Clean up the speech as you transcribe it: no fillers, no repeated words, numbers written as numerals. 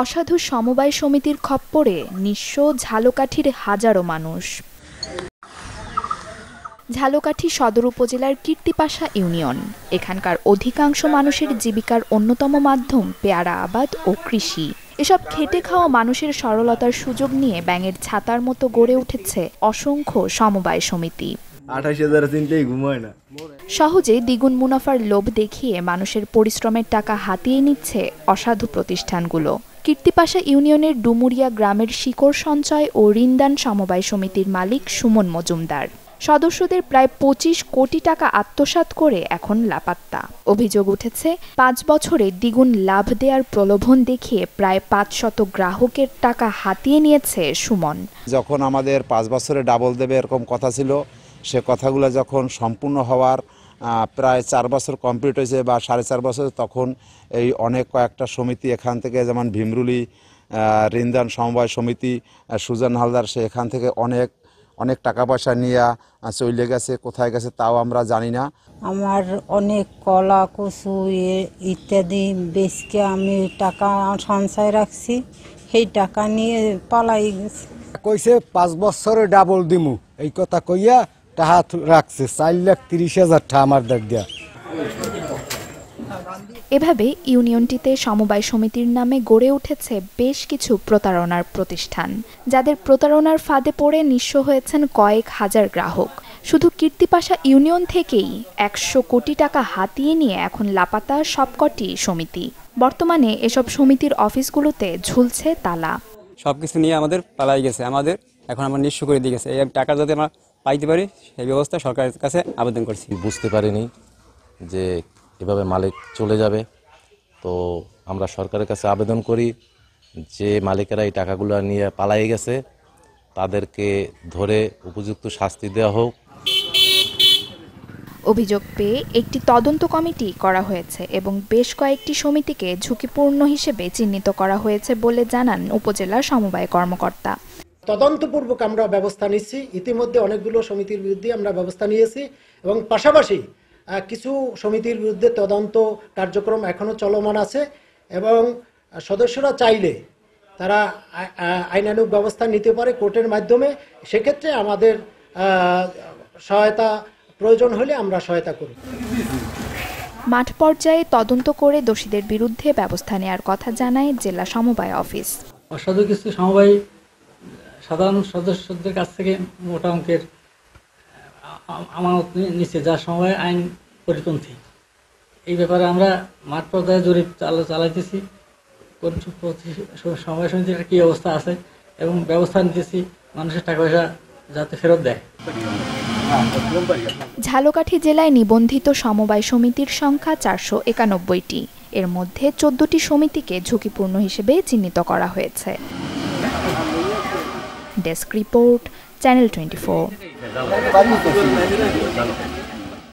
অসাধু সমবায় সমিতির খপ্পরে নিঃস্ব ঝালকাঠির হাজারো মানুষ। ঝালকাঠি সদর উপজেলার কীর্তিপাশা ইউনিয়ন। এখানকার অধিকাংশ মানুষের জীবিকার অন্যতম মাধ্যম পেয়ারা আবাদ ও কৃষি। এসব খেটে খাওয়া মানুষের সরলতার সুযোগ নিয়ে ব্যাঙের ছাতার মতো গড়ে উঠেছে অসংখ্য সমবায় সমিতি। 28,000 চিন্তাই ঘুমায় না। সহজে দ্বিগুণ মুনাফার লোভ দেখিয়ে মানুষের পরিশ্রমের টাকা হাতিয়ে নিচ্ছে অসাধু প্রতিষ্ঠানগুলো। কীর্তিপাশা ইউনিয়নের ডুমুরিয়া গ্রামের শিকড় সঞ্চয় ও ঋণদান সমবায় সমিতির মালিক সুমন মজুমদার সদস্যদের প্রায় 25 কোটি টাকা আত্মসাৎ করে এখন লাপাত্তা। অভিযোগ উঠেছে 5 বছরে দ্বিগুণ লাভ দেওয়ার প্রলোভন দেখিয়ে প্রায় 500 গ্রাহকের টাকা হাতিয়ে নিয়েছে সুমন। যখন আমাদের 5 বছরে ডাবল দেবে এরকম কথা ছিল, সে কথাগুলো যখন সম্পূর্ণ হওয়ার প্রায় 4 বছর কমপ্লিট হয়েছে বা 4.5 বছর, তখন এই অনেক কয়েকটা সমিতি এখান থেকে, যেমন ভীমরুলি ঋণদান সমবায় সমিতি, সুজান হালদার, সে এখান থেকে অনেক টাকা পয়সা নিয়ে চলে গেছে। কোথায় গেছে তাও আমরা জানি না। আমার অনেক কলা কচু ইত্যাদি বেচকে আমি টাকা সঞ্চয় রাখছি, সেই টাকা নিয়ে পালাই গেছে। কইছে 5 বছরে ডাবল দিমু, এই কথা কইয়া টাকা রাখছে 4,30,000 টাকা আমার দিয়া। এভাবে ইউনিয়নটিতে সমবায় সমিতির নামে গড়ে উঠেছে বেশ কিছু প্রতারণার প্রতিষ্ঠান, যাদের প্রতারণার ফাঁদে পড়ে নিঃস্ব হয়েছেন কয়েক হাজার গ্রাহক। শুধু কীর্তিপাশা ইউনিয়ন থেকেই 100 কোটি টাকা হাতিয়ে নিয়ে এখন লাপাত্তা সবকটি সমিতি। বর্তমানে এসব সমিতির অফিসগুলোতে ঝুলছে তালা। সবকিছু নিয়ে আমাদের পালাই গেছে, এখন আমরা নিঃস্ব করে দিয়ে গেছে। এই টাকা যাতে আমরা পাইতে পারি সেই ব্যবস্থা সরকারের কাছে আবেদন করছি। বুঝতে পারিনি যে এভাবে মালিক চলে যাবে, তো আমরা সরকারের কাছে আবেদন করি যে মালিকেরা এই টাকাগুলো নিয়ে পালাই গেছে তাদেরকে ধরে উপযুক্ত শাস্তি দেওয়া হোক। অভিযোগ পেয়ে একটি তদন্ত কমিটি করা হয়েছে এবং বেশ কয়েকটি সমিতিকে ঝুঁকিপূর্ণ হিসেবে চিহ্নিত করা হয়েছে বলে জানান উপজেলা সমবায় কর্মকর্তা। তদন্তপূর্বক আমরা ব্যবস্থা নিচ্ছি। ইতিমধ্যে অনেকগুলো সমিতির বিরুদ্ধে আমরা ব্যবস্থা নিয়েছি এবং পাশাপাশি কিছু সমিতির বিরুদ্ধে তদন্ত কার্যক্রম এখনো চলমান আছে এবং সদস্যরা চাইলে তারা আইনানুগ ব্যবস্থা নিতে পারে কোর্টের মাধ্যমে। সেক্ষেত্রে আমাদের সহায়তা প্রয়োজন হলে আমরা সহায়তা করব। মাঠ পর্যায়ে তদন্ত করে দোষীদের বিরুদ্ধে ব্যবস্থা নেওয়ার কথা জানায় জেলা সমবায় অফিস। অসাধু কিছু সমবায় সাধারণ সদস্যদের কাছ থেকে মোটা অঙ্কের আমানত নিচ্ছে, যা সমবায় আইন পরিপন্থী। এই ব্যাপারে আমরা মাঠ পর্যায়ে জরিপ চালাইতেছি, সমবায় সমিতির কী অবস্থা আছে এবং ব্যবস্থা নিতেছি মানুষের টাকা পয়সা যাতে ফেরত দেয়। ঝালকাঠি জেলায় নিবন্ধিত সমবায় সমিতির সংখ্যা 491টি। এর মধ্যে 14টি সমিতিকে ঝুঁকিপূর্ণ হিসেবে চিহ্নিত করা হয়েছে। Desk report, channel 24।